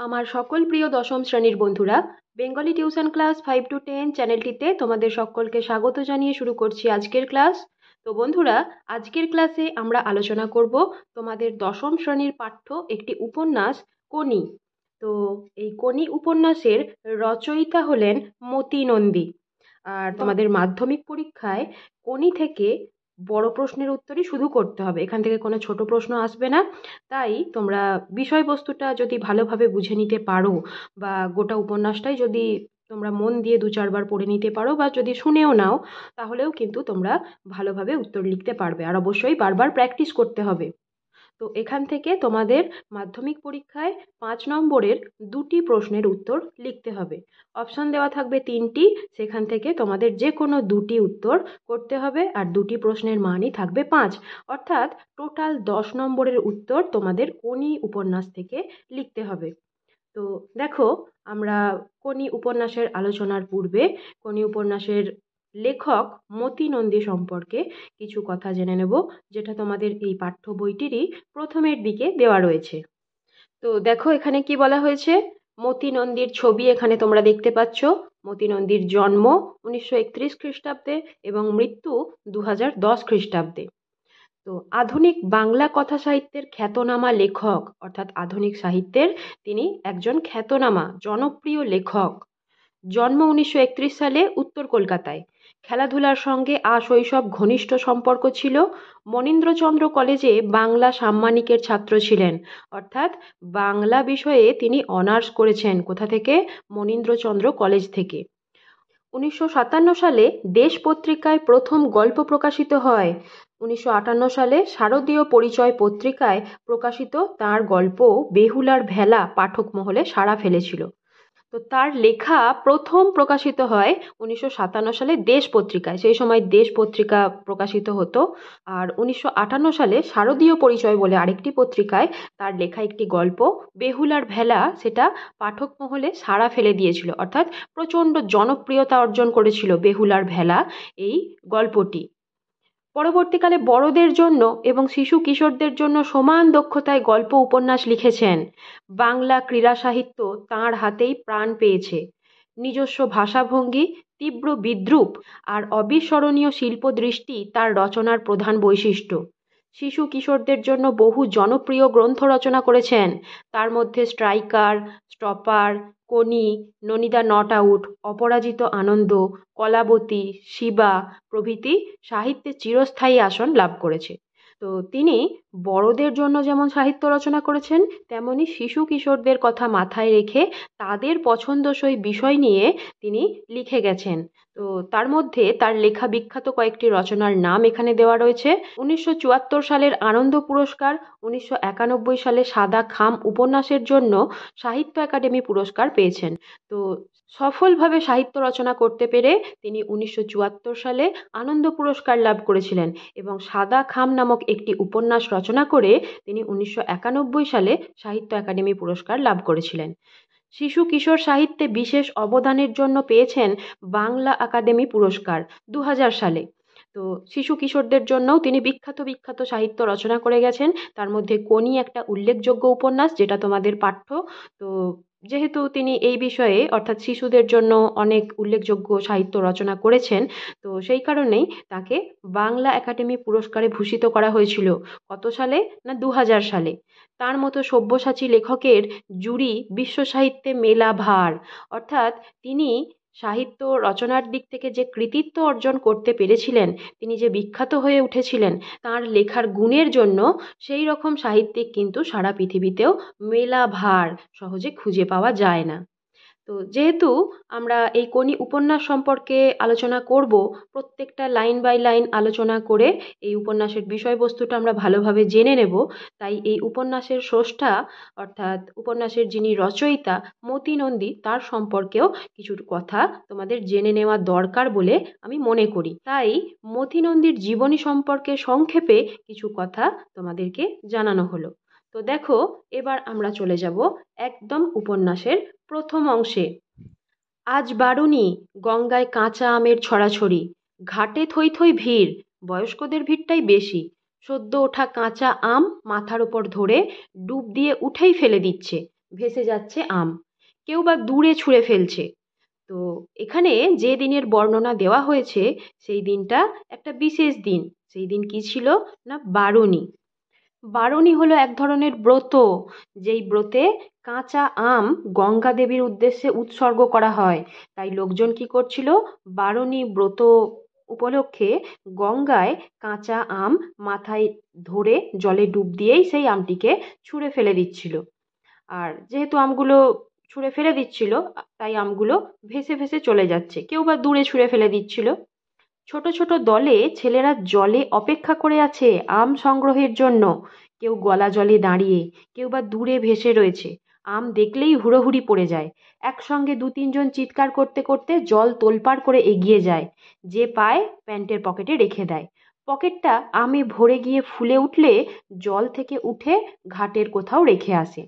আমার সকল প্রিয় দশম শ্রেণীর বন্ধুরা, বেঙ্গলি টিউশন ক্লাস 5 to 10 চ্যানেলটিতে তোমাদের সকলকে স্বাগত জানিয়ে শুরু করছি আজকের ক্লাস। তো বন্ধুরা, আজকের ক্লাসে আমরা আলোচনা করব তোমাদের দশম শ্রেণীর পাঠ্য একটি উপন্যাস কোনি। তো এই কোনি উপন্যাসের রচয়িতা হলেন মতি নন্দী। আর তোমাদের মাধ্যমিক পরীক্ষায় কোনি থেকে বড় প্রশ্নের উত্তরই শুধু করতে হবে, এখান থেকে কোনো ছোট প্রশ্ন আসবে না। তাই তোমরা বিষয়বস্তুটা যদি ভালোভাবে বুঝে নিতে পারো বা গোটা উপন্যাসটাই যদি তোমরা মন দিয়ে 2-4 বার পড়ে নিতে পারো বা যদি শুনেও নাও, তাহলেও কিন্তু তোমরা ভালোভাবে উত্তর লিখতে পারবে। আর অবশ্যই বারবার প্র্যাকটিস করতে হবে। তো এখান থেকে তোমাদের মাধ্যমিক পরীক্ষায় 5 নম্বরের 2টি প্রশ্নের উত্তর লিখতে হবে। অপশন দেওয়া থাকবে 3টি, সেখান থেকে তোমাদের যে কোনো 2টি উত্তর করতে হবে, আর 2টি প্রশ্নের মানই থাকবে 5। অর্থাৎ টোটাল 10 নম্বরের উত্তর তোমাদের কোনি উপন্যাস থেকে লিখতে হবে। তো দেখো, আমরা কোনি উপন্যাসের আলোচনার পূর্বে কোনি উপন্যাসের লেখক মতি নন্দী সম্পর্কে কিছু কথা জেনে নেব, যেটা তোমাদের এই পাঠ্য বইটিরই প্রথমের দিকে দেওয়া রয়েছে। তো দেখো, এখানে কি বলা হয়েছে। মতি নন্দীর ছবি এখানে তোমরা দেখতে পাচ্ছ। মতি নন্দীর জন্ম 1931 খ্রিস্টাব্দে এবং মৃত্যু 2010 খ্রিস্টাব্দে। তো আধুনিক বাংলা কথা সাহিত্যের খ্যাতনামা লেখক, অর্থাৎ আধুনিক সাহিত্যের তিনি একজন খ্যাতনামা জনপ্রিয় লেখক। জন্ম 1931 সালে উত্তর কলকাতায়। খেলাধুলার সঙ্গে আশৈশব ঘনিষ্ঠ সম্পর্ক ছিল। মনীন্দ্রচন্দ্র কলেজে বাংলা সাম্মানিকের ছাত্র ছিলেন, অর্থাৎ বাংলা বিষয়ে তিনি অনার্স করেছেন। কোথা থেকে? মনীন্দ্রচন্দ্র কলেজ থেকে। 1957 সালে দেশ পত্রিকায় প্রথম গল্প প্রকাশিত হয়। 1958 সালে শারদীয় পরিচয় পত্রিকায় প্রকাশিত তার গল্প বেহুলার ভেলা পাঠক মহলে সাড়া ফেলেছিল। তো তার লেখা প্রথম প্রকাশিত হয় 1957 সালে দেশ পত্রিকায়, সেই সময় দেশ পত্রিকা প্রকাশিত হতো। আর 1958 সালে শারদীয় পরিচয় বলে আরেকটি পত্রিকায় তার লেখা একটি গল্প বেহুলার ভেলা, সেটা পাঠক মহলে সাড়া ফেলে দিয়েছিল, অর্থাৎ প্রচণ্ড জনপ্রিয়তা অর্জন করেছিল বেহুলার ভেলা এই গল্পটি। পরবর্তীকালে বড়দের জন্য এবং শিশু কিশোরদের জন্য সমান দক্ষতায় গল্প উপন্যাস লিখেছেন। বাংলা ক্রীড়া সাহিত্য তাঁর হাতেই প্রাণ পেয়েছে। নিজস্ব ভাষাভঙ্গি, তীব্র বিদ্রূপ আর অবিস্মরণীয় শিল্পদৃষ্টি তার রচনার প্রধান বৈশিষ্ট্য। শিশু কিশোরদের জন্য বহু জনপ্রিয় গ্রন্থ রচনা করেছেন। তার মধ্যে striker, stopper, Koni, Nonida not out, অপরাজিত আনন্দ, কলাবতী, শিবা প্রভৃতি সাহিত্যে চিরস্থায়ী আসন লাভ করেছে। তো তিনি বড়দের জন্য যেমন সাহিত্য রচনা করেছেন, তেমনি শিশু কিশোরদের কথা মাথায় রেখে তাদের পছন্দসই বিষয় নিয়ে তিনি লিখে গেছেন। তো তার মধ্যে তার লেখা বিখ্যাত কয়েকটি রচনার নাম এখানে দেওয়া রয়েছে। 1974 সালের আনন্দ পুরস্কার, 1991 সালে সাদা খাম উপন্যাসের জন্য সাহিত্য একাডেমি পুরস্কার পেয়েছেন। তো সফলভাবে সাহিত্য রচনা করতে পেরে তিনি 1974 সালে আনন্দ পুরস্কার লাভ করেছিলেন এবং সাদা খাম নামক একটি উপন্যাস রচনা করে তিনি 1991 সালে সাহিত্য একাডেমি পুরস্কার লাভ করেছিলেন। শিশু কিশোর সাহিত্যে বিশেষ অবদানের জন্য পেয়েছেন বাংলা একাডেমি পুরস্কার 2000 সালে। তো শিশু কিশোরদের জন্যও তিনি বিখ্যাত বিখ্যাত সাহিত্য রচনা করে গেছেন। তার মধ্যে কোনি একটা উল্লেখযোগ্য উপন্যাস, যেটা তোমাদের পাঠ্য। তো যেহেতু তিনি এই বিষয়ে অর্থাৎ শিশুদের জন্য অনেক উল্লেখযোগ্য সাহিত্য রচনা করেছেন, তো সেই কারণেই তাকে বাংলা একাডেমি পুরস্কারে ভূষিত করা হয়েছিল। কত সালে? না, 2000 সালে। তার মতো সব্যসাচী লেখকের জুড়ি বিশ্ব সাহিত্যে মেলা ভার। অর্থাৎ তিনি সাহিত্য রচনার দিক থেকে যে কৃতিত্ব অর্জন করতে পেরেছিলেন, তিনি যে বিখ্যাত হয়ে উঠেছিলেন তার লেখার গুণের জন্য, সেই রকম সাহিত্যিক কিন্তু সারা পৃথিবীতেও মেলা ভার সহজে খুঁজে পাওয়া যায় না। তো যেহেতু আমরা এই কোনি উপন্যাস সম্পর্কে আলোচনা করব, প্রত্যেকটা লাইন বাই লাইন আলোচনা করে এই উপন্যাসের বিষয়বস্তুটা আমরা ভালোভাবে জেনে নেব, তাই এই উপন্যাসের স্রষ্টা অর্থাৎ উপন্যাসের যিনি রচয়িতা মতি নন্দী, তার সম্পর্কেও কিছু কথা তোমাদের জেনে নেওয়া দরকার বলে আমি মনে করি। তাই মতি নন্দীর জীবনী সম্পর্কে সংক্ষেপে কিছু কথা তোমাদেরকে জানানো হলো। তো দেখো, এবার আমরা চলে যাব একদম উপন্যাসের প্রথম অংশে। আজ বারুনি, গঙ্গায় কাঁচা আমের ছড়াছড়ি, ঘাটে থই থই ভিড়, বয়স্কদের ভিড়টাই বেশি। সদ্য ওঠা কাঁচা আম মাথার ওপর ধরে ডুব দিয়ে উঠেই ফেলে দিচ্ছে, ভেসে যাচ্ছে আম, কেউ বা দূরে ছুঁড়ে ফেলছে। তো এখানে যে দিনের বর্ণনা দেওয়া হয়েছে সেই দিনটা একটা বিশেষ দিন। সেই দিন কি ছিল? না বারুণী। বারুণী হলো এক ধরনের ব্রত, যেই ব্রতে কাঁচা আম গঙ্গা দেবীর উদ্দেশ্যে উৎসর্গ করা হয়। তাই লোকজন কি করছিল? বারুণী ব্রত উপলক্ষে গঙ্গায় কাঁচা আম মাথায় ধরে জলে ডুব দিয়েই সেই আমটিকে ছুঁড়ে ফেলে দিচ্ছিল। আর যেহেতু আমগুলো ছুঁড়ে ফেলে দিচ্ছিল, তাই আমগুলো ভেসে ভেসে চলে যাচ্ছে, কেউ বা দূরে ছুঁড়ে ফেলে দিচ্ছিল। ছোট ছোট দলে ছেলেরা জলে অপেক্ষা করে আছে আম সংগ্রহের জন্য। কেউ গলা জলে দাঁড়িয়ে, কেউ বা দূরে ভেসে রয়েছে। আম দেখলেই হুড়োহুড়ি পড়ে যায়। একসঙ্গে দু তিনজন চিৎকার করতে করতে জল তোলপাড় করে এগিয়ে যায়। যে পায় প্যান্টের পকেটে রেখে দেয়। পকেটটা আমে ভরে গিয়ে ফুলে উঠলে জল থেকে উঠে ঘাটের কোথাও রেখে আসে।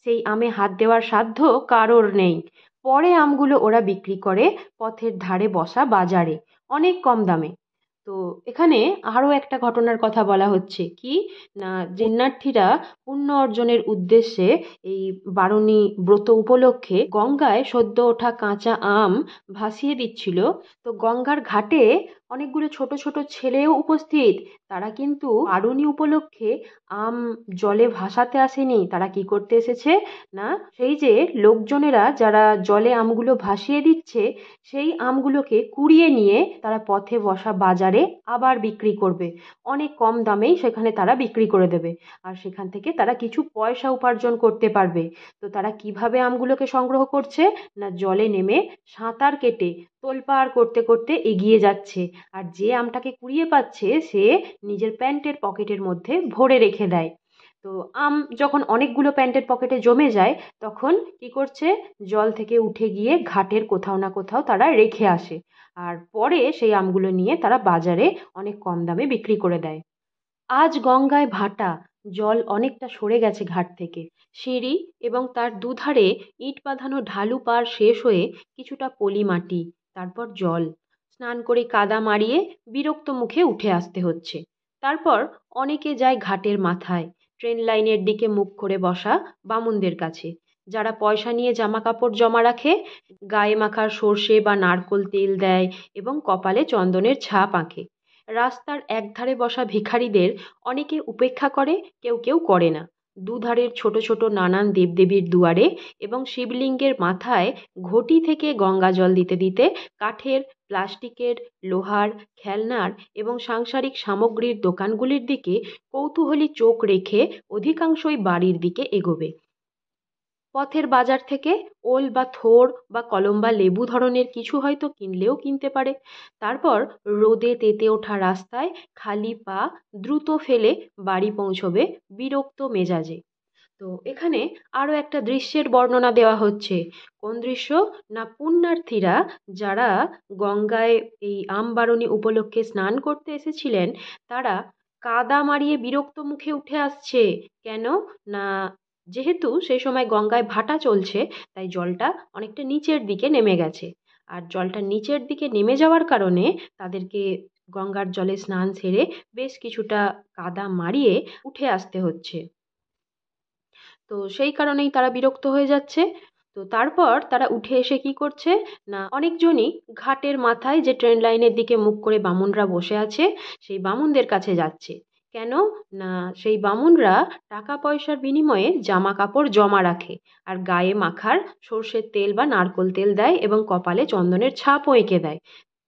সেই আমে হাত দেওয়ার সাধ্য কারোর নেই। পরে আমগুলো ওরা বিক্রি করে পথের ধারে বসা বাজারে অনেক কম দামে। তো এখানে আরও একটা ঘটনার কথা বলা হচ্ছে কি, না জিন্নার্থীরা পুণ্য অর্জনের উদ্দেশ্যে এই বারুণী ব্রত উপলক্ষে গঙ্গায় সদ্য ওঠা কাঁচা আম ভাসিয়ে দিচ্ছিল। তো গঙ্গার ঘাটে অনেকগুলো ছোট ছোট ছেলেও উপস্থিত। তারা কিন্তু বারুণী উপলক্ষে আম জলে ভাসাতে আসেনি, তারা কি করতে এসেছে? না সেই যে লোকজনেরা যারা জলে আমগুলো ভাসিয়ে দিচ্ছে সেই আমগুলোকে কুড়িয়ে নিয়ে তারা পথে বসা বাজারে আবার বিক্রি করবে। অনেক কম দামেই সেখানে তারা বিক্রি করে দেবে, আর সেখান থেকে তারা কিছু পয়সা উপার্জন করতে পারবে। তো তারা কিভাবে আমগুলোকে সংগ্রহ করছে? না জলে নেমে সাঁতার কেটে তোলপাড় করতে করতে এগিয়ে যাচ্ছে। আর যে আমটাকে কুড়িয়ে পাচ্ছে সে নিজের প্যান্টের পকেটের মধ্যে ভরে রেখে দেয়। তো আম যখন অনেকগুলো প্যান্টের পকেটে জমে যায় তখন কি করছে? জল থেকে উঠে গিয়ে ঘাটের কোথাও না কোথাও তারা রেখে আসে। আর পরে সেই আমগুলো নিয়ে তারা বাজারে অনেক কম দামে বিক্রি করে দেয়। আজ গঙ্গায় ভাটা, জল অনেকটা সরে গেছে ঘাট থেকে। সিঁড়ি এবং তার দুধারে ইট বাঁধানো ঢালু পাড় শেষ হয়ে কিছুটা পলি মাটি, তারপর জল। স্নান করে কাদা মাড়িয়ে বিরক্ত মুখে উঠে আসতে হচ্ছে। তারপর অনেকে যায় ঘাটের মাথায়, ট্রেন লাইনের দিকে মুখ করে বসা বামুনদের কাছে, যারা পয়সা নিয়ে জামা কাপড় জমা রাখে, গায়ে মাখার সর্ষে বা নারকোল তেল দেয় এবং কপালে চন্দনের ছাপ আঁকে। রাস্তার একধারে বসা ভিখারিদের অনেকে উপেক্ষা করে, কেউ কেউ করে না। দুধারের ছোট ছোট নানান দেবদেবীর দুয়ারে এবং শিবলিঙ্গের মাথায় ঘটি থেকে গঙ্গা জল দিতে দিতে কাঠের, প্লাস্টিকের, লোহার, খেলনার এবং সাংসারিক সামগ্রীর দোকানগুলির দিকে কৌতূহলী চোখ রেখে অধিকাংশই বাড়ির দিকে এগোবে। পথের বাজার থেকে ওল বা থোড় বা কলম বা লেবু ধরনের কিছু হয়তো কিনলেও কিনতে পারে। তারপর রোদে তেতে ওঠা রাস্তায় খালি পা দ্রুত ফেলে বাড়ি পৌঁছবে বিরক্ত মেজাজে। তো এখানে আরও একটা দৃশ্যের বর্ণনা দেওয়া হচ্ছে। কোন দৃশ্য? না পুণ্যার্থীরা যারা গঙ্গায় এই আমবারণী উপলক্ষে স্নান করতে এসেছিলেন তারা কাদা মারিয়ে বিরক্ত মুখে উঠে আসছে। কেন? না যেহেতু সেই সময় গঙ্গায় ভাটা চলছে তাই জলটা অনেকটা নিচের দিকে নেমে গেছে। আর জলটা নিচের দিকে নেমে যাওয়ার কারণে তাদেরকে গঙ্গার জলে স্নান সেরে বেশ কিছুটা কাদা মারিয়ে উঠে আসতে হচ্ছে। তো সেই কারণেই তারা বিরক্ত হয়ে যাচ্ছে। তো তারপর তারা উঠে এসে কি করছে? না অনেকজনই ঘাটের মাথায় যে ট্রেন লাইনের দিকে মুখ করে বামুনরা বসে আছে সেই বামুনদের কাছে যাচ্ছে। কেন? না সেই বামুনরা টাকা পয়সার বিনিময়ে জামা কাপড় জমা রাখে আর গায়ে মাখার সর্ষের তেল বা নারকোল তেল দেয় এবং কপালে চন্দনের ছাপও এঁকে দেয়।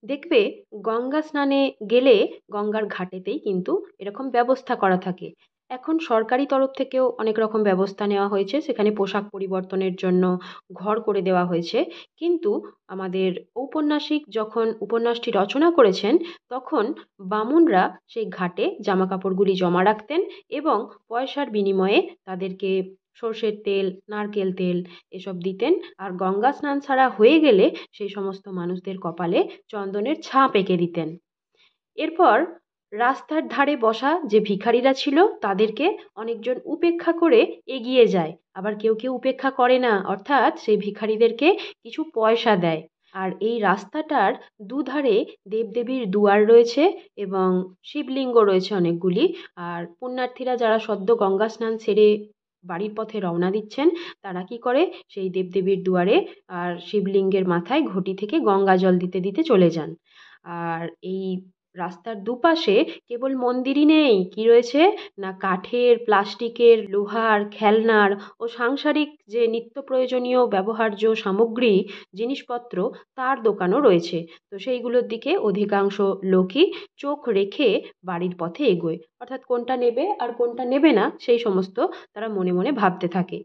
দেখবে গঙ্গা স্নানে গেলে গঙ্গার ঘাটেতেই কিন্তু এরকম ব্যবস্থা করা থাকে। এখন সরকারি তরফ থেকেও অনেক রকম ব্যবস্থা নেওয়া হয়েছে, সেখানে পোশাক পরিবর্তনের জন্য ঘর করে দেওয়া হয়েছে। কিন্তু আমাদের ঔপন্যাসিক যখন উপন্যাসটি রচনা করেছেন তখন বামুনরা সেই ঘাটে জামাকাপড়গুলি জমা রাখতেন এবং পয়সার বিনিময়ে তাদেরকে সর্ষের তেল, নারকেল তেল এসব দিতেন। আর গঙ্গা স্নান ছাড়া হয়ে গেলে সেই সমস্ত মানুষদের কপালে চন্দনের ছাপ এঁকে দিতেন। এরপর রাস্তার ধারে বসা যে ভিখারিরা ছিল তাদেরকে অনেকজন উপেক্ষা করে এগিয়ে যায়, আবার কেউ কেউ উপেক্ষা করে না, অর্থাৎ সেই ভিখারিদেরকে কিছু পয়সা দেয়। আর এই রাস্তাটার দুধারে দেবদেবীর দুয়ার রয়েছে এবং শিবলিঙ্গ রয়েছে অনেকগুলি। আর পুণ্যার্থীরা যারা সদ্য গঙ্গা স্নান সেরে বাড়ির পথে রওনা দিচ্ছেন, তারা কি করে সেই দেবদেবীর দুয়ারে আর শিবলিঙ্গের মাথায় ঘটি থেকে গঙ্গা জল দিতে দিতে চলে যান। আর এই রাস্তার দুপাশে কেবল মন্দিরই নেই, কি রয়েছে না কাঠের, প্লাস্টিকের, লোহার, খেলনার ও সাংসারিক যে নিত্য প্রয়োজনীয় ব্যবহার্য সামগ্রী, জিনিসপত্র, তার দোকানও রয়েছে। তো সেইগুলোর দিকে অধিকাংশ লোকই চোখ রেখে বাড়ির পথে এগোয়, অর্থাৎ কোনটা নেবে আর কোনটা নেবে না সেই সমস্ত তারা মনে মনে ভাবতে থাকে।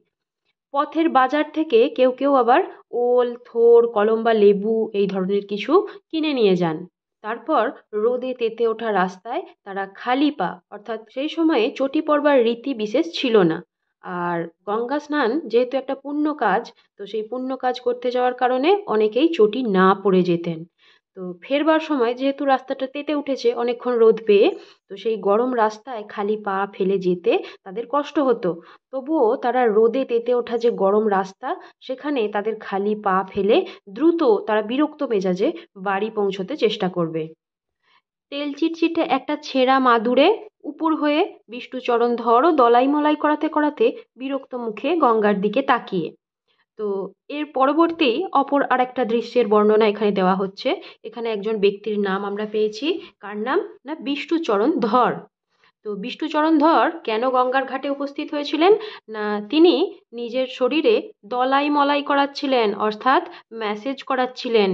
পথের বাজার থেকে কেউ কেউ আবার ওল, থোড়, কলম বা লেবু এই ধরনের কিছু কিনে নিয়ে যান। তারপর রোদে তেতে ওঠা রাস্তায় তারা খালি পা, অর্থাৎ সেই সময়ে চটি পড়বার রীতি বিশেষ ছিল না। আর গঙ্গা স্নান যেহেতু একটা পুণ্য কাজ, তো সেই পুণ্য কাজ করতে যাওয়ার কারণে অনেকেই চটি না পড়ে যেতেন। তো ফেরবার সময় যেহেতু রাস্তাটা তেতে উঠেছে অনেকক্ষণ রোদ পেয়ে, তো সেই গরম রাস্তায় খালি পা ফেলে যেতে তাদের কষ্ট হতো। তবুও তারা রোদে তেতে ওঠা যে গরম রাস্তা, সেখানে তাদের খালি পা ফেলে দ্রুত তারা বিরক্ত মেজাজে বাড়ি পৌঁছতে চেষ্টা করবে। তেল চিটচিটে একটা ছেঁড়া মাদুরে উপুর হয়ে বিষ্ণুচরণ ধরও দলাই মলাই করাতে করাতে বিরক্ত মুখে গঙ্গার দিকে তাকিয়ে। তো এর পরবর্তী অপর আরেকটা দৃশ্যের বর্ণনা এখানে দেওয়া হচ্ছে। এখানে একজন ব্যক্তির নাম আমরা পেয়েছি, কার নাম না বিষ্ণুচরণ ধর। তো বিষ্ণুচরণ ধর কেন গঙ্গার ঘাটে উপস্থিত হয়েছিলেন না তিনি নিজের শরীরে দলাই মলাই করাচ্ছিলেন, অর্থাৎ ম্যাসেজ করাচ্ছিলেন।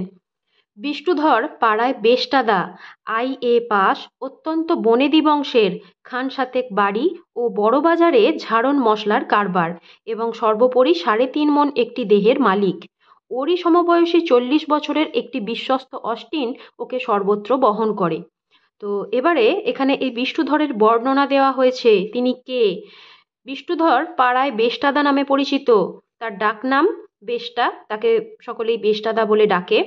বিষ্ণুধর পাড়ায় বেশটাদা, আই.এ. পাস, অত্যন্ত বনেদি বংশের, খান সাতেক বাড়ি ও বড় বাজারে ঝাড়ন মশলার কারবার এবং সর্বোপরি 3.5 মণ একটি দেহের মালিক। ওরই সমবয়সী 40 বছরের একটি বিশ্বস্ত অস্টিন ওকে সর্বত্র বহন করে। তো এবারে এখানে এই বিষ্ণুধরের বর্ণনা দেওয়া হয়েছে, তিনি কে। বিষ্ণুধর পাড়ায় বেশটাদা নামে পরিচিত, তার ডাকনাম বেশটা, তাকে সকলেই বেশটাদা বলে ডাকে।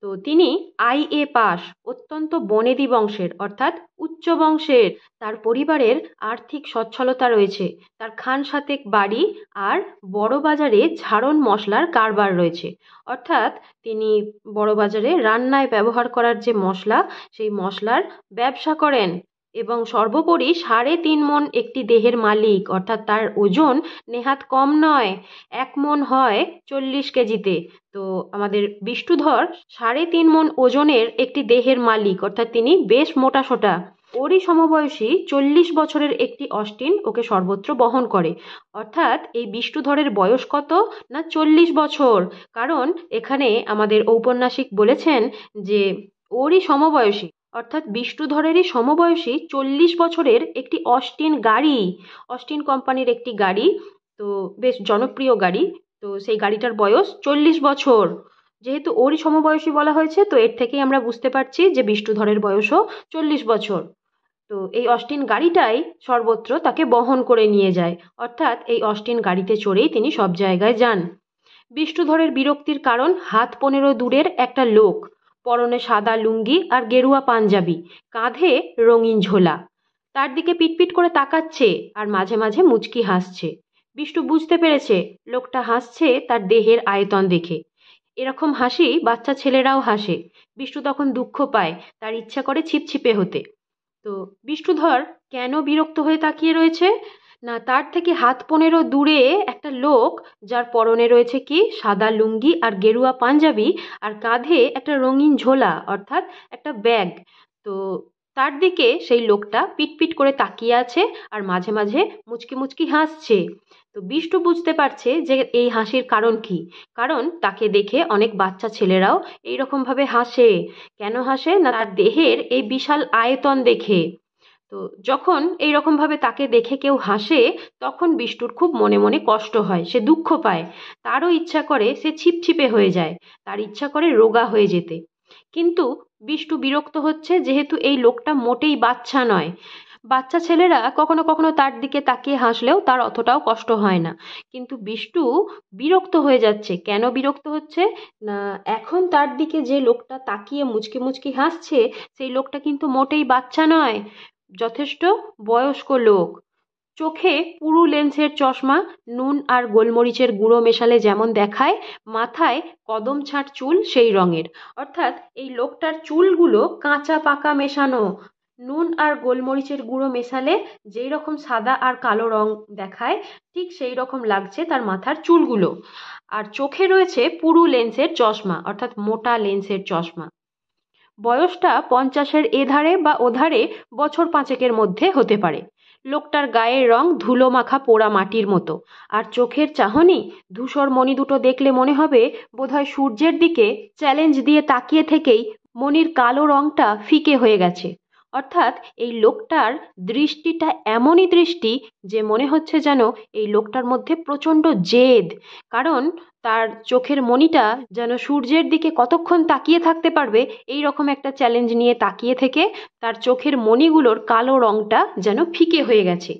তো তিনি আই.এ. পাস, অত্যন্ত বনেদি বংশের অর্থাৎ উচ্চ বংশের, তার পরিবারের আর্থিক সচ্ছলতা রয়েছে, তার খান সাতেক বাড়ি আর বড় বাজারে ঝাড়ন মশলার কারবার রয়েছে, অর্থাৎ তিনি বড় বাজারে রান্নায় ব্যবহার করার যে মশলা, সেই মশলার ব্যবসা করেন এবং সর্বোপরি 3.5 মণ একটি দেহের মালিক, অর্থাৎ তার ওজন নেহাত কম নয়, 1 মণ হয় 40 কেজিতে। তো আমাদের বিষ্ণুধর 3.5 মণ ওজনের একটি দেহের মালিক, অর্থাৎ তিনি বেশ মোটাসোটা। ওরই সমবয়সী 40 বছরের একটি অস্টিন ওকে সর্বত্র বহন করে, অর্থাৎ এই বিষ্ণুধরের বয়স কত না 40 বছর। কারণ এখানে আমাদের ঔপন্যাসিক বলেছেন যে ওরই সমবয়সী, অর্থাৎ বিষ্ণুধরেরই সমবয়সী 40 বছরের একটি অস্টিন গাড়ি, অস্টিন কোম্পানির একটি গাড়ি, তো বেশ জনপ্রিয় গাড়ি। তো সেই গাড়িটার বয়স 40 বছর। যেহেতু ওরই সমবয়সী বলা হয়েছে, তো এর থেকেই আমরা বুঝতে পারছি যে বিষ্ণুধরের বয়সও 40 বছর। তো এই অস্টিন গাড়িটাই সর্বত্র তাকে বহন করে নিয়ে যায়, অর্থাৎ এই অস্টিন গাড়িতে চড়েই তিনি সব জায়গায় যান। বিষ্ণুধরের বিরক্তির কারণ 15 দূরের একটা লোক, পরনে সাদা লুঙ্গি আর গেরুয়া পাঞ্জাবি, কাঁধে রঙিন ঝোলা, তার দিকে পিটপিট করে তাকাচ্ছে আর মাঝে মাঝে মুচকি হাসছে। বিষ্ণু বুঝতে পেরেছে লোকটা হাসছে তার দেহের আয়তন দেখে। এরকম হাসি বাচ্চা ছেলেরাও হাসে। বিষ্ণু তখন দুঃখ পায়, তার ইচ্ছা করে ছিপছিপে হতে। তো বিষ্ণুধর কেন বিরক্ত হয়ে তাকিয়ে রয়েছে না তার থেকে 15 দূরে একটা লোক, যার পরনে রয়েছে কি সাদা লুঙ্গি আর গেরুয়া পাঞ্জাবি আর কাঁধে একটা রঙিন ঝোলা, অর্থাৎ একটা ব্যাগ। তো তার দিকে সেই লোকটা পিটপিট করে তাকিয়ে আছে আর মাঝে মাঝে মুচকি মুচকি হাসছে। তো বিষ্ণু বুঝতে পারছে যে এই হাসির কারণ কি, কারণ তাকে দেখে অনেক বাচ্চা ছেলেরাও এইরকমভাবে হাসে। কেন হাসে না তার দেহের এই বিশাল আয়তন দেখে। তো যখন এইরকমভাবে তাকে দেখে কেউ হাসে, তখন বিষ্ণুর খুব মনে মনে কষ্ট হয়, সে দুঃখ পায়, তারও ইচ্ছা করে সে ছিপছিপে হয়ে যায়, তার ইচ্ছা করে রোগা হয়ে যেতে। কিন্তু বিষ্ণু বিরক্ত হচ্ছে যেহেতু এই লোকটা মোটেই বাচ্চা নয়। বাচ্চা ছেলেরা কখনো কখনো তার দিকে তাকিয়ে হাসলেও তার অতটাও কষ্ট হয় না, কিন্তু বিষ্ণু বিরক্ত হয়ে যাচ্ছে। কেন বিরক্ত হচ্ছে না এখন তার দিকে যে লোকটা তাকিয়ে মুচকি মুচকি হাসছে, সেই লোকটা কিন্তু মোটেই বাচ্চা নয়, যথেষ্ট বয়স্ক লোক। চোখে পুরু লেন্সের চশমা, নুন আর গোলমরিচের গুঁড়ো মেশালে যেমন দেখায়, মাথায় কদম ছাঁট চুল সেই রঙের, অর্থাৎ এই লোকটার চুলগুলো কাঁচা পাকা মেশানো, নুন আর গোলমরিচের গুঁড়ো মেশালে যেই রকম সাদা আর কালো রং দেখায়, ঠিক সেই রকম লাগছে তার মাথার চুলগুলো। আর চোখে রয়েছে পুরু লেন্সের চশমা, অর্থাৎ মোটা লেন্সের চশমা। বয়সটা 50-এর এধারে বা ওধারে, বছর 5-এর মধ্যে হতে পারে। লোকটার গায়ের রং ধুলো মাখা পোড়া মাটির মতো, আর চোখের চাহনি ধূসর মণি দুটো দেখলে মনে হবে বোধহয় সূর্যের দিকে চ্যালেঞ্জ দিয়ে তাকিয়ে থেকেই মণির কালো রংটা ফিকে হয়ে গেছে। অর্থাৎ এই লোকটার দৃষ্টিটা এমনই দৃষ্টি যে মনে হচ্ছে যেন এই লোকটার মধ্যে প্রচণ্ড জেদ। কারণ তার চোখের মণিটা যেন সূর্যের দিকে কতক্ষণ তাকিয়ে থাকতে পারবে এই রকম একটা চ্যালেঞ্জ নিয়ে তাকিয়ে থেকে তার চোখের মণিগুলোর কালো রংটা যেন ফিকে হয়ে গেছে।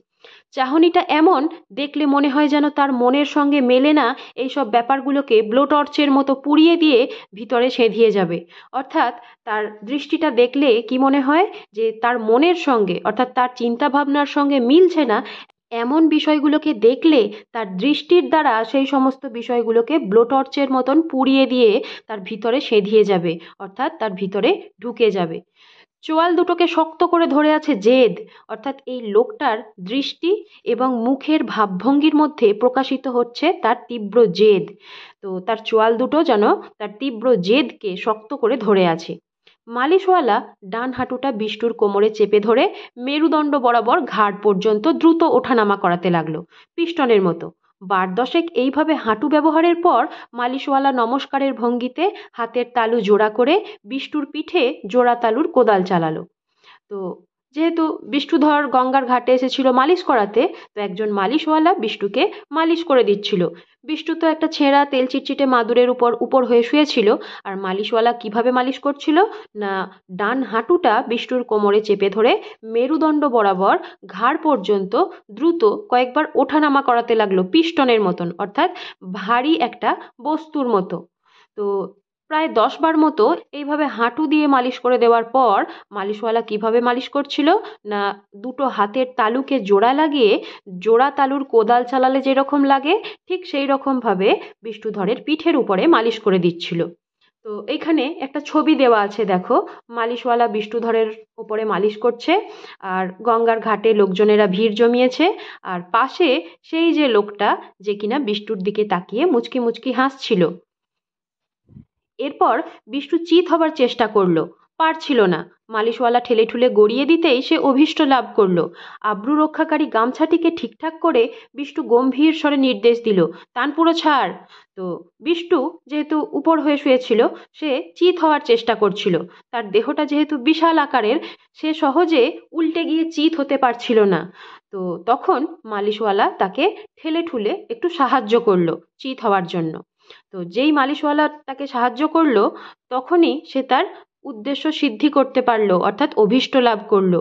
চাহনিটা এমন, দেখলে মনে হয় যেন তার মনের সঙ্গে মেলে না এইসব ব্যাপারগুলোকে ব্লো টর্চের মতো পুড়িয়ে দিয়ে ভিতরে সেঁধিয়ে যাবে। অর্থাৎ তার দৃষ্টিটা দেখলে কি মনে হয় যে তার মনের সঙ্গে, অর্থাৎ তার চিন্তা ভাবনার সঙ্গে মিলছে না এমন বিষয়গুলোকে দেখলে তার দৃষ্টির দ্বারা সেই সমস্ত বিষয়গুলোকে ব্লো টর্চের মতন পুড়িয়ে দিয়ে তার ভিতরে সেঁধিয়ে যাবে, অর্থাৎ তার ভিতরে ঢুকে যাবে। চোয়াল দুটোকে শক্ত করে ধরে আছে জেদ, অর্থাৎ এই লোকটার দৃষ্টি এবং মুখের ভাবভঙ্গির মধ্যে প্রকাশিত হচ্ছে তার তীব্র জেদ। তো তার চোয়াল দুটো যেন তার তীব্র জেদকে শক্ত করে ধরে আছে। মালিশওয়ালা ডান হাঁটুটা বিষ্টুর কোমরে চেপে ধরে মেরুদণ্ড বরাবর ঘাড় পর্যন্ত দ্রুত ওঠানামা করাতে লাগলো, পিস্টনের মতো। 10 এইভাবে হাঁটু ব্যবহারের পর মালিশওয়ালা নমস্কারের ভঙ্গিতে হাতের তালু জোড়া করে বিষ্টুর পিঠে জোড়া তালুর কোদাল চালালো। তো যেহেতু বিষ্টুধর গঙ্গার ঘাটে এসেছিল মালিশ করাতে, তো একজন মালিশওয়ালা বিষ্টুকে মালিশ করে দিচ্ছিল। বিষ্টু তো একটা ছেঁড়া তেল চিটচিটে মাদুরের উপর হয়ে শুয়েছিল। আর মালিশওয়ালা কিভাবে মালিশ করছিল না, ডান হাঁটুটা বিষ্টুর কোমরে চেপে ধরে মেরুদণ্ড বরাবর ঘাড় পর্যন্ত দ্রুত কয়েকবার ওঠানামা করাতে লাগলো, পিস্টনের মতন, অর্থাৎ ভারী একটা বস্তুর মতো। তো প্রায় 10 বার মতো এইভাবে হাঁটু দিয়ে মালিশ করে দেওয়ার পর মালিশওয়ালা কিভাবে মালিশ করছিল না, দুটো হাতের তালুকে জোড়া লাগিয়ে জোড়া তালুর কোদাল চালালে যেরকম লাগে ঠিক সেই রকমভাবে বিষ্টুধরের পিঠের উপরে মালিশ করে দিচ্ছিল। তো এইখানে একটা ছবি দেওয়া আছে, দেখো, মালিশওয়ালা বিষ্টুধরের উপরে মালিশ করছে আর গঙ্গার ঘাটে লোকজনেরা ভিড় জমিয়েছে। আর পাশে সেই যে লোকটা যে কিনা বিষ্টুর দিকে তাকিয়ে মুচকি মুচকি হাসছিল। এরপর বিষ্টু চিত হবার চেষ্টা করলো, পারছিল না। মালিশওয়ালা ঠেলে ঠুলে গড়িয়ে দিতেই সে অভীষ্ট লাভ করলো। আব্রু রক্ষাকারী গামছাটিকে ঠিকঠাক করে বিষ্টু গম্ভীর স্বরে নির্দেশ দিল, তান পুরো ছাড়। তো বিষ্টু যেহেতু উপর হয়ে শুয়েছিল, সে চিত হওয়ার চেষ্টা করছিল। তার দেহটা যেহেতু বিশাল আকারের, সে সহজে উল্টে গিয়ে চিত হতে পারছিল না। তো তখন মালিশওয়ালা তাকে ঠেলে ঠুলে একটু সাহায্য করলো চিত হওয়ার জন্য। তো যেই মালিশওয়ালা তাকে সাহায্য করলো, তখনই সে তার উদ্দেশ্য সিদ্ধি করতে পারলো, অর্থাৎ অভীষ্ট লাভ করলো।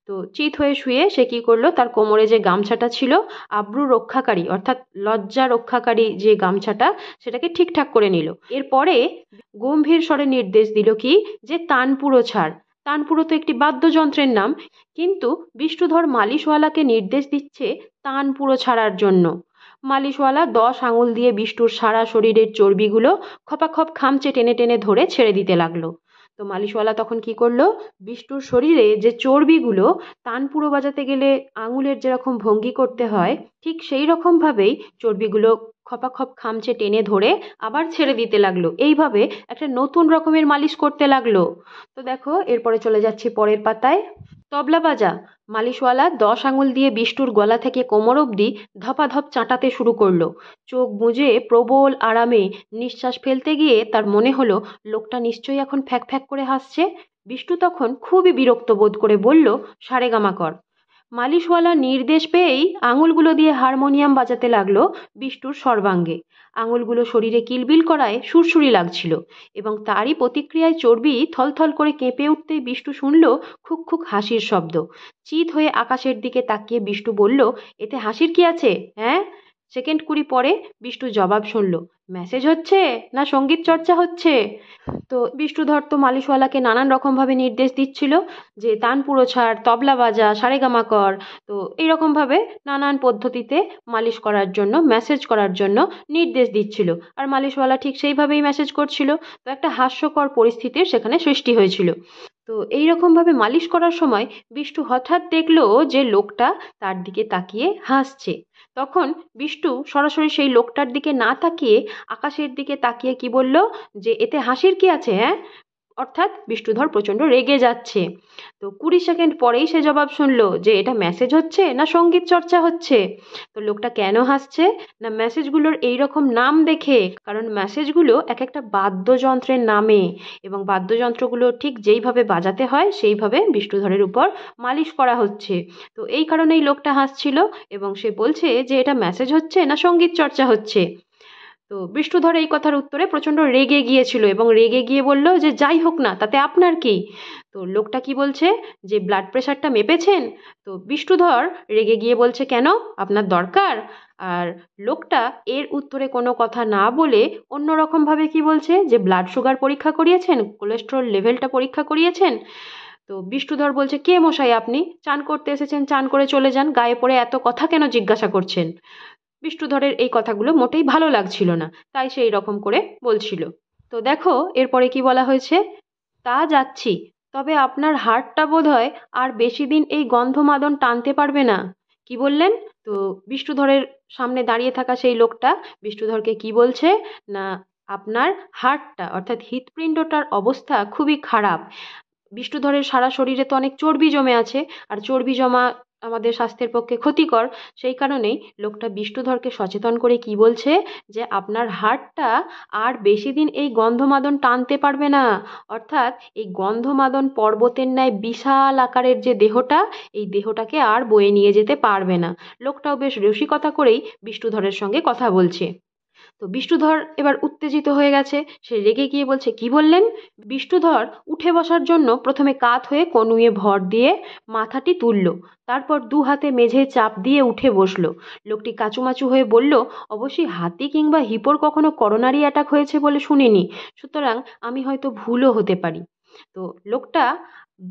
তো চিত হয়ে শুয়ে সে কি করলো, তার কোমরে যে গামছাটা ছিল আব্রু রক্ষাকারী, অর্থাৎ লজ্জা রক্ষাকারী যে গামছাটা, সেটাকে ঠিকঠাক করে নিল। এরপরে গম্ভীর স্বরে নির্দেশ দিল কি, যে তানপুরো ছাড়। তানপুরো তো একটি বাদ্যযন্ত্রের নাম, কিন্তু বিষ্টুধর মালিশওয়ালাকে নির্দেশ দিচ্ছে তানপুরো ছাড়ার জন্য। মালিশওয়ালা 10 আঙুল দিয়ে বিষ্টুর সারা শরীরের চর্বিগুলো খপাখপ খামচে টেনে টেনে ধরে ছেড়ে দিতে লাগলো। তো মালিশওয়ালা তখন কি করলো, বিষ্টুর শরীরে যে চর্বিগুলো তানপুরো বাজাতে গেলে আঙুলের যেরকম ভঙ্গি করতে হয়, ঠিক সেই রকমভাবেই চর্বিগুলো খপাখপ খামচে টেনে ধরে আবার ছেড়ে দিতে লাগলো। এইভাবে একটা নতুন রকমের মালিশ করতে লাগলো। তো দেখো, এরপরে চলে যাচ্ছি পরের পাতায়। তবলা বাজা। মালিশওয়ালা 10 আঙুল দিয়ে বিষ্টুর গলা থেকে কোমর অবধি ধপাধপ চাটাতে শুরু করলো। চোখ বুজে প্রবল আরামে নিঃশ্বাস ফেলতে গিয়ে তার মনে হলো লোকটা নিশ্চয়ই এখন ফ্যাক ফ্যাক করে হাসছে। বিষ্টু তখন খুবই বিরক্ত বোধ করে বলল, সারেগামা কর। মালিশওয়ালা নির্দেশ পেয়েই আঙুলগুলো দিয়ে হারমোনিয়াম বাজাতে লাগলো বিষ্টুর সর্বাঙ্গে। আঙুলগুলো শরীরে কিলবিল করায় সুরসুরি লাগছিল, এবং তারই প্রতিক্রিয়ায় চর্বি থলথল করে কেঁপে উঠতেই বিষ্টু শুনল খুক খুক হাসির শব্দ। চিত হয়ে আকাশের দিকে তাকিয়ে বিষ্টু বলল, এতে হাসির কি আছে, হ্যাঁ? সেকেন্ড 20 পরে বিষ্টু জবাব শুনল, মেসেজ হচ্ছে না সঙ্গীত চর্চা হচ্ছে? তো বিষ্টুধর তো মালিশওয়ালাকে নানান রকমভাবে নির্দেশ দিচ্ছিল যে তানপুরো ছাড়, তবলা বাজা, সারেগামা কর। তো এইরকমভাবে নানান পদ্ধতিতে মালিশ করার জন্য, মেসেজ করার জন্য নির্দেশ দিচ্ছিল। আর মালিশওয়ালা ঠিক সেইভাবেই মেসেজ করছিল। তো একটা হাস্যকর পরিস্থিতির সেখানে সৃষ্টি হয়েছিল। তো এইরকমভাবে মালিশ করার সময় বিষ্টু হঠাৎ দেখলো যে লোকটা তার দিকে তাকিয়ে হাসছে। তখন বিষ্টু সরাসরি সেই লোকটার দিকে না তাকিয়ে আকাশের দিকে তাকিয়ে কি বলল, যে এতে হাসির কি আছে হ্যাঁ? অর্থাৎ বিষ্ণুধর প্রচণ্ড রেগে যাচ্ছে। তো 20 সেকেন্ড পরেই সে জবাব শুনলো যে এটা মেসেজ হচ্ছে না সঙ্গীত চর্চা হচ্ছে। তো লোকটা কেন হাসছে, না মেসেজগুলোর এইরকম নাম দেখে, কারণ মেসেজগুলো এক একটা বাদ্যযন্ত্রের নামে, এবং বাদ্যযন্ত্রগুলো ঠিক যেইভাবে বাজাতে হয় সেইভাবে বিষ্ণুধরের উপর মালিশ করা হচ্ছে। তো এই কারণেই লোকটা হাসছিল, এবং সে বলছে যে এটা মেসেজ হচ্ছে না সঙ্গীত চর্চা হচ্ছে। তো বিষ্ণুধর এই কথার উত্তরে প্রচণ্ড রেগে গিয়েছিল এবং রেগে গিয়ে বলল যে যাই হোক না, তাতে আপনার কি? তো লোকটা কি বলছে, যে ব্লাড প্রেশারটা মেপেছেন? তো বিষ্ণুধর রেগে গিয়ে বলছে কেন, আপনার দরকার? আর লোকটা এর উত্তরে কোনো কথা না বলে অন্যরকমভাবে কি বলছে, যে ব্লাড সুগার পরীক্ষা করিয়েছেন, কোলেস্টেরল লেভেলটা পরীক্ষা করিয়েছেন? তো বিষ্ণুধর বলছে কে মশাই আপনি, চান করতে এসেছেন চান করে চলে যান, গায়ে পড়ে এত কথা কেন জিজ্ঞাসা করছেন? বিষ্ণুধরের এই কথাগুলো মোটেই ভালো লাগছিল না, তাই সে এইরকম করে বলছিল। তো দেখো এরপরে কি বলা হয়েছে, তা যাচ্ছি, তবে আপনার হাড়টা বোধহয় আর বেশি দিন এই গন্ধমাদন টানতে পারবে না। কি বললেন? তো বিষ্ণুধরের সামনে দাঁড়িয়ে থাকা সেই লোকটা বিষ্ণুধরকে কি বলছে, না আপনার হাড়টা অর্থাৎ হৃৎপিণ্ডটার অবস্থা খুবই খারাপ। বিষ্ণুধরের সারা শরীরে তো অনেক চর্বি জমে আছে, আর চর্বি জমা আমাদের স্বাস্থ্যের পক্ষে ক্ষতিকর। সেই কারণেই লোকটা বিষ্ণুধরকে সচেতন করে কি বলছে, যে আপনার হাড়টা আর বেশি দিন এই গন্ধমাদন টানতে পারবে না। অর্থাৎ এই গন্ধমাদন পর্বতের ন্যায় বিশাল আকারের যে দেহটা, এই দেহটাকে আর বয়ে নিয়ে যেতে পারবে না। লোকটাও বেশ রসিকতা করেই বিষ্ণুধরের সঙ্গে কথা বলছে। তো বিষ্ণুধর এবার উত্তেজিত হয়ে গেছে, সে রেগে গিয়ে বলছে কি বললেন? বিষ্ণুধর উঠে বসার জন্য প্রথমে কাত হয়ে কনুয়ে ভর দিয়ে মাথাটি তুলল, তারপর দু হাতে মেঝে চাপ দিয়ে উঠে বসলো। লোকটি কাচুমাচু হয়ে বলল, অবশ্যই হাতি কিংবা হিপোর কখনো করোনারি অ্যাটাক হয়েছে বলে শুনিনি, সুতরাং আমি হয়তো ভুলও হতে পারি। তো লোকটা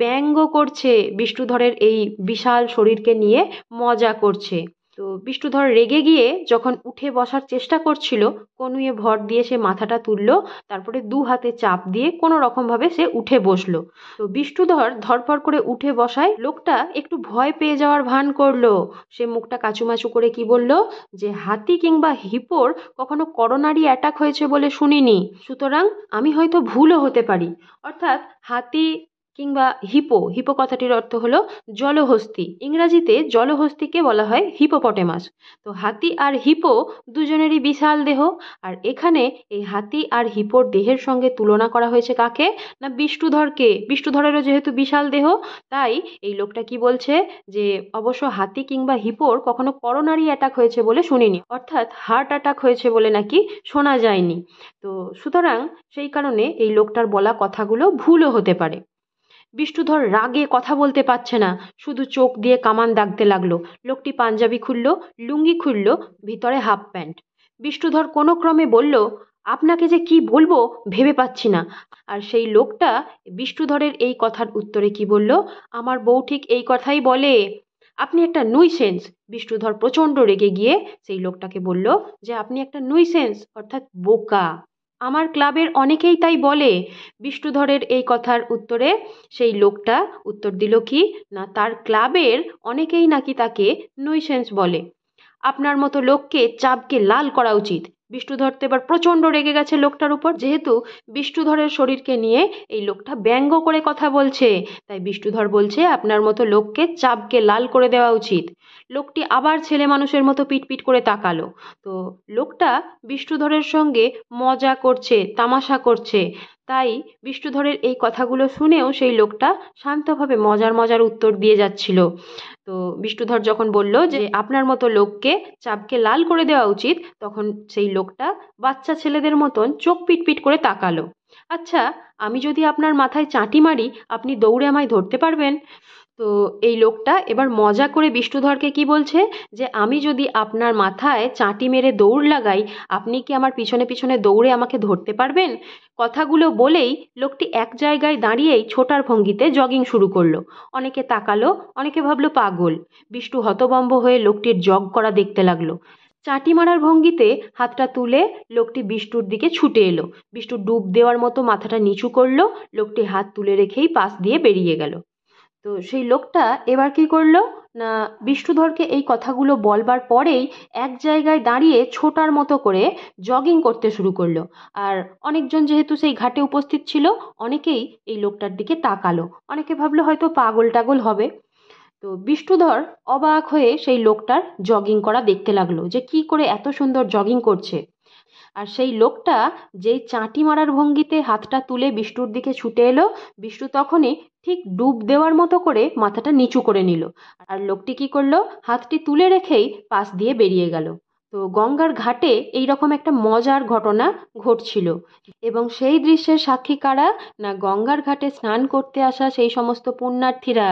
ব্যঙ্গ করছে, বিষ্ণুধরের এই বিশাল শরীরকে নিয়ে মজা করছে। তো বিষ্ণুধর রেগে গিয়ে যখন উঠে বসার চেষ্টা করছিল, কনুয়ে ভর দিয়ে সে মাথাটা তুললো, তারপরে দু হাতে চাপ দিয়ে কোনো রকমভাবে সে উঠে বসলো। তো বিষ্ণুধর ধরফর করে উঠে বসায় লোকটা একটু ভয় পেয়ে যাওয়ার ভান করলো। সে মুখটা কাচুমাচু করে কি বলল, যে হাতি কিংবা হিপোর কখনো করোনারি অ্যাটাক হয়েছে বলে শুনিনি, সুতরাং আমি হয়তো ভুলও হতে পারি। অর্থাৎ হাতি কিংবা হিপো, হিপো কথাটির অর্থ হলো জলহস্তী, ইংরাজিতে জলহস্তীকে বলা হয় হিপোপটেমাস। তো হাতি আর হিপো দুজনেরই বিশাল দেহ, আর এখানে এই হাতি আর হিপোর দেহের সঙ্গে তুলনা করা হয়েছে কাকে, না বিষ্ণুধরকে। বিষ্ণুধরেরও যেহেতু বিশাল দেহ, তাই এই লোকটা কি বলছে, যে অবশ্য হাতি কিংবা হিপোর কখনো করোনারি অ্যাটাক হয়েছে বলে শুনিনি, অর্থাৎ হার্ট অ্যাটাক হয়েছে বলে নাকি শোনা যায়নি। তো সুতরাং সেই কারণে এই লোকটার বলা কথাগুলো ভুলও হতে পারে। বিষ্ণুধর রাগে কথা বলতে পারছে না, শুধু চোখ দিয়ে কামান দাগতে লাগলো। লোকটি পাঞ্জাবি খুলল, লুঙ্গি খুলল, ভিতরে হাফ প্যান্ট। বিষ্ণুধর কোনো ক্রমে বলল, আপনাকে যে কি বলবো ভেবে পাচ্ছি না। আর সেই লোকটা বিষ্ণুধরের এই কথার উত্তরে কি বলল, আমার বউ ঠিক এই কথাই বলে, আপনি একটা নুইসেন্স। বিষ্ণুধর প্রচণ্ড রেগে গিয়ে সেই লোকটাকে বলল, যে আপনি একটা নুইসেন্স অর্থাৎ বোকা। আমার ক্লাবের অনেকেই তাই বলে। বিষ্ণুধরের এই কথার উত্তরে সেই লোকটা উত্তর দিল কি, না তার ক্লাবের অনেকেই নাকি তাকে নুইসেন্স বলে। আপনার মতো লোককে চাবকে লাল করা উচিত। বিষ্ণুধর তো এবার প্রচণ্ড রেগে গেছে লোকটার উপর, যেহেতু বিষ্ণুধরের শরীরকে নিয়ে এই লোকটা ব্যঙ্গ করে কথা বলছে, তাই বিষ্ণুধর বলছে আপনার মতো লোককে চাবকে লাল করে দেওয়া উচিত। লোকটি আবার ছেলে মানুষের মতো পিটপিট করে তাকালো। তো লোকটা বিষ্ণুধরের সঙ্গে মজা করছে, তামাশা করছে, তাই বিষ্ণুধরের এই কথাগুলো শুনেও সেই লোকটা শান্তভাবে মজার মজার উত্তর দিয়ে যাচ্ছিল। তো বিষ্ণুধর যখন বলল যে আপনার মতো লোককে চাবকে লাল করে দেওয়া উচিত, তখন সেই লোকটা বাচ্চা ছেলেদের মতন চোখ পিটপিট করে তাকালো। আচ্ছা, আমি যদি আপনার মাথায় চাঁটি মারি, আপনি দৌড়ে আমায় ধরতে পারবেন? তো এই লোকটা এবার মজা করে বিষ্ণুধরকে কি বলছে, যে আমি যদি আপনার মাথায় চাঁটি মেরে দৌড় লাগাই, আপনি কি আমার পিছনে পিছনে দৌড়ে আমাকে ধরতে পারবেন? কথাগুলো বলেই লোকটি এক জায়গায় দাঁড়িয়েই ছোটার ভঙ্গিতে জগিং শুরু করলো। অনেকে তাকালো, অনেকে ভাবলো পাগল। বিষ্ণু হতবম্ব হয়ে লোকটির জগ করা দেখতে লাগলো। চাঁটি মারার ভঙ্গিতে হাতটা তুলে লোকটি বিষ্টুর দিকে ছুটে এলো। বিষ্টু ডুব দেওয়ার মতো মাথাটা নিচু করলো, লোকটি হাত তুলে রেখেই পাশ দিয়ে বেরিয়ে গেল। তো সেই লোকটা এবার কি করলো না, বিষ্ণুধরকে এই কথাগুলো বলবার পরেই এক জায়গায় দাঁড়িয়ে ছোটার মতো করে জগিং করতে শুরু করলো। আর অনেকজন যেহেতু সেই ঘাটে উপস্থিত ছিল, অনেকেই এই লোকটার দিকে তাকালো, অনেকে ভাবলো হয়তো পাগল টাগল হবে। তো বিষ্ণুধর অবাক হয়ে সেই লোকটার জগিং করা দেখতে লাগলো, যে কি করে এত সুন্দর জগিং করছে। আর সেই লোকটা যেই চাঁটি মারার ভঙ্গিতে হাতটা তুলে বিষ্টুর দিকে ছুটে এলো, বিষ্টু তখনই ঠিক ডুব দেওয়ার মতো করে মাথাটা নিচু করে নিল। আর লোকটি কি করলো, হাতটি তুলে রেখেই পাশ দিয়ে বেরিয়ে গেল। তো গঙ্গার ঘাটে এইরকম একটা মজার ঘটনা ঘটছিল, এবং সেই দৃশ্যের সাক্ষী কারা না, গঙ্গার ঘাটে স্নান করতে আসা সেই সমস্ত পুণ্যার্থীরা।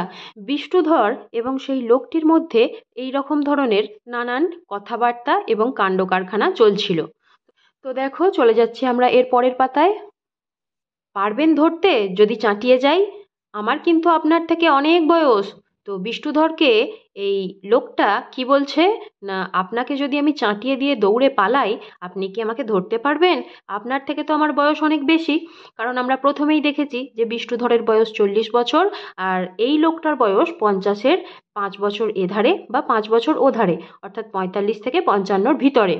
বিষ্ণুধর এবং সেই লোকটির মধ্যে এই রকম ধরনের নানান কথাবার্তা এবং কাণ্ড কারখানা চলছিল। তো দেখো, চলে যাচ্ছি আমরা এর পরের পাতায়। পারবেন ধরতে যদি চাটিয়ে যাই? আমার কিন্তু আপনার থেকে অনেক বয়স। তো বিষ্ণুধরকে এই লোকটা কি বলছে না, আপনাকে যদি আমি চাটিয়ে দিয়ে দৌড়ে পালাই, আপনি কি আমাকে ধরতে পারবেন? আপনার থেকে তো আমার বয়স অনেক বেশি, কারণ আমরা প্রথমেই দেখেছি যে বিষ্ণুধরের বয়স 40 বছর, আর এই লোকটার বয়স 50-এর 5 বছর এধারে বা 5 বছর ওধারে, অর্থাৎ 45 থেকে 55-র ভিতরে।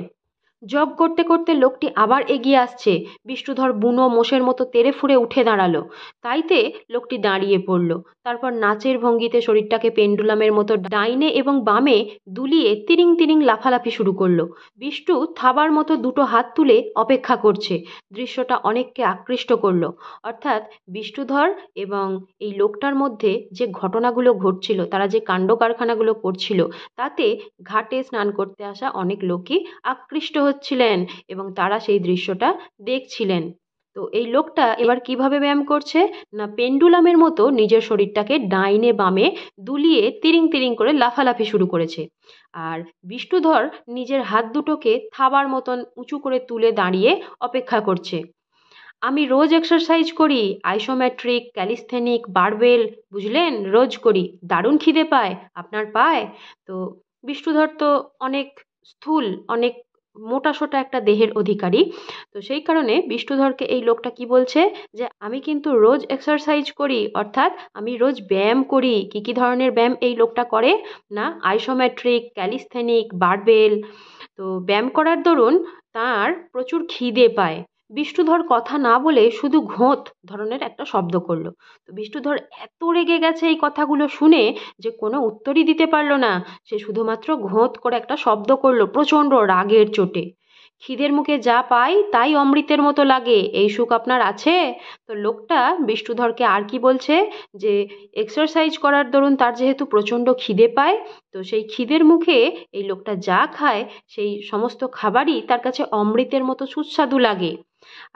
জগ করতে করতে লোকটি আবার এগিয়ে আসছে। বিষ্ণুধর বুনো মোষের মতো তেড়ে ফুঁড়ে উঠে দাঁড়ালো। তাইতে লোকটি দাঁড়িয়ে পড়ল। তারপর নাচের ভঙ্গিতে শরীরটাকে পেন্ডুলামের মতো ডাইনে এবং বামে দুলিয়ে তিরিং তিরিং লাফালাফি শুরু করলো। বিষ্টু থাবার মতো দুটো হাত তুলে অপেক্ষা করছে। দৃশ্যটা অনেককে আকৃষ্ট করলো। অর্থাৎ বিষ্ণুধর এবং এই লোকটার মধ্যে যে ঘটনাগুলো ঘটছিল, তারা যে কাণ্ড কারখানাগুলো করছিল, তাতে ঘাটে স্নান করতে আসা অনেক লোকই আকৃষ্ট হচ্ছিলেন এবং তারা সেই দৃশ্যটা দেখছিলেন। তো এই লোকটা এবার কিভাবে ব্যায়াম করছে না, পেন্ডুলামের মতো নিজের শরীরটাকে ডাইনে বামে দুলিয়ে তিরিং তিরিং করে লাফালাফি শুরু করেছে। আর বিষ্ণুধর নিজের হাত দুটোকে থাবার মতন উঁচু করে তুলে দাঁড়িয়ে অপেক্ষা করছে। আমি রোজ এক্সারসাইজ করি, আইসোমেট্রিক, ক্যালিস্থেনিক, বারবেল, বুঝলেন, রোজ করি। দারুণ খিদে পায়, আপনার পায়? তো বিষ্ণুধর তো অনেক স্থূল, অনেক মোটাসোটা একটা দেহের অধিকারী। তো সেই কারণে বিষ্ণুধরকে এই লোকটা কি বলছে, যে আমি কিন্তু রোজ এক্সারসাইজ করি, অর্থাৎ আমি রোজ ব্যায়াম করি। কি কি ধরনের ব্যায়াম এই লোকটা করে না, আইসোমেট্রিক, ক্যালিস্থেনিক, বারবেল। তো ব্যায়াম করার দরুন তার প্রচুর খিদে পায়। বিষ্ণুধর কথা না বলে শুধু ঘোঁত ধরনের একটা শব্দ করলো। তো বিষ্ণুধর এত রেগে গেছে এই কথাগুলো শুনে যে কোনো উত্তরই দিতে পারলো না। সে শুধুমাত্র ঘোঁত করে একটা শব্দ করলো প্রচণ্ড রাগের চোটে। খিদের মুখে যা পাই তাই অমৃতের মতো লাগে, এই সুখ আপনার আছে? তো লোকটা বিষ্ণুধরকে আর কি বলছে, যে এক্সারসাইজ করার দরুন তার যেহেতু প্রচণ্ড খিদে পায়, তো সেই খিদের মুখে এই লোকটা যা খায় সেই সমস্ত খাবারই তার কাছে অমৃতের মতো সুস্বাদু লাগে।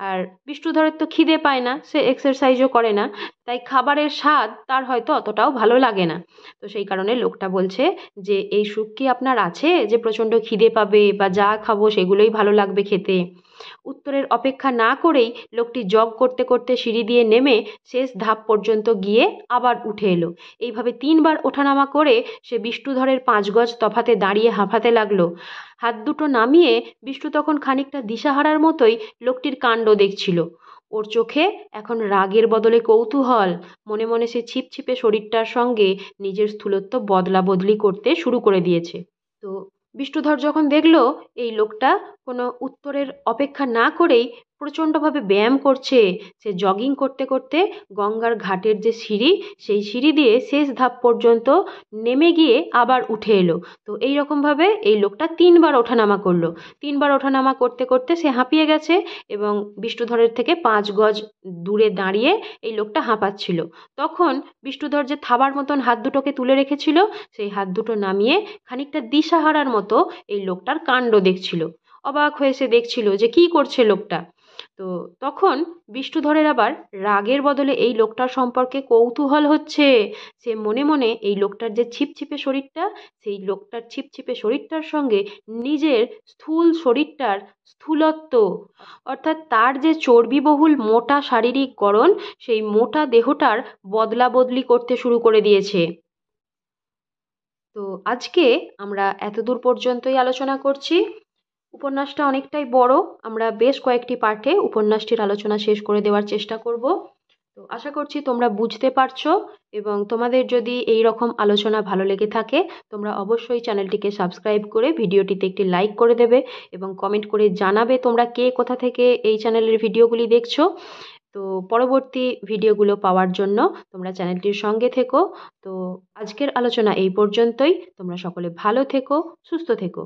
আর বিষ্ণুধরের তো খিদে পায় না, সে এক্সারসাইজও করে না, তাই খাবারের স্বাদ তার হয়তো অতটাও ভালো লাগে না। তো সেই কারণে লোকটা বলছে যে এই সুখ কি আপনার আছে, যে প্রচণ্ড খিদে পাবে বা যা খাবো সেগুলোই ভালো লাগবে খেতে? উত্তরের অপেক্ষা না করেই লোকটি জগ করতে করতে সিঁড়ি দিয়ে নেমে শেষ ধাপ পর্যন্ত গিয়ে আবার উঠে এলো। এইভাবে 3বার ওঠানামা করে সে বিষ্ণুধরের 5 গজ তফাতে দাঁড়িয়ে হাঁফাতে লাগলো। হাত দুটো নামিয়ে বিষ্ণু তখন খানিকটা দিশাহারার মতোই লোকটির কাণ্ড দেখছিল। ওর চোখে এখন রাগের বদলে কৌতূহল। মনে মনে সে ছিপছিপে শরীরটার সঙ্গে নিজের স্থূলত্ব বদলা বদলি করতে শুরু করে দিয়েছে। তো বিষ্ণুধর যখন দেখলো এই লোকটা কোনো উত্তরের অপেক্ষা না করেই প্রচণ্ডভাবে ব্যায়াম করছে, সে জগিং করতে করতে গঙ্গার ঘাটের যে সিঁড়ি, সেই সিঁড়ি দিয়ে শেষ ধাপ পর্যন্ত নেমে গিয়ে আবার উঠে এলো। তো এই রকমভাবে এই লোকটা 3বার ওঠানামা করলো। 3বার ওঠানামা করতে করতে সে হাঁপিয়ে গেছে এবং বিষ্ণুধরের থেকে 5 গজ দূরে দাঁড়িয়ে এই লোকটা হাঁপাচ্ছিল। তখন বিষ্ণুধর যে থাবার মতন হাত দুটোকে তুলে রেখেছিল, সেই হাত দুটো নামিয়ে খানিকটা দিশাহারার মতো এই লোকটার কাণ্ড দেখছিল। অবাক হয়ে সে দেখছিল যে কি করছে লোকটা। তো তখন বিষ্ণুধরের আবার রাগের বদলে এই লোকটার সম্পর্কে কৌতূহল হচ্ছে। সে মনে মনে এই লোকটার যে ছিপছিপে শরীরটা, সেই লোকটার ছিপছিপে শরীরটার সঙ্গে নিজের স্থূল শরীরটার স্থূলত্ব, অর্থাৎ তার যে চর্বিবহুল মোটা শারীরিক গড়ন, সেই মোটা দেহটার বদলা বদলি করতে শুরু করে দিয়েছে। তো আজকে আমরা এতদূর পর্যন্তই আলোচনা করছি। উপন্যাসটা অনেকটাই বড়, আমরা বেশ কয়েকটি পার্টে উপন্যাসটির আলোচনা শেষ করে দেওয়ার চেষ্টা করব। তো আশা করছি তোমরা বুঝতে পারছো, এবং তোমাদের যদি এই রকম আলোচনা ভালো লেগে থাকে তোমরা অবশ্যই চ্যানেলটিকে সাবস্ক্রাইব করে ভিডিওটিতে একটি লাইক করে দেবে এবং কমেন্ট করে জানাবে তোমরা কে কোথা থেকে এই চ্যানেলের ভিডিওগুলি দেখছো। তো পরবর্তী ভিডিওগুলো পাওয়ার জন্য তোমরা চ্যানেলটির সঙ্গে থেকো। তো আজকের আলোচনা এই পর্যন্তই। তোমরা সকলে ভালো থেকো, সুস্থ থেকো।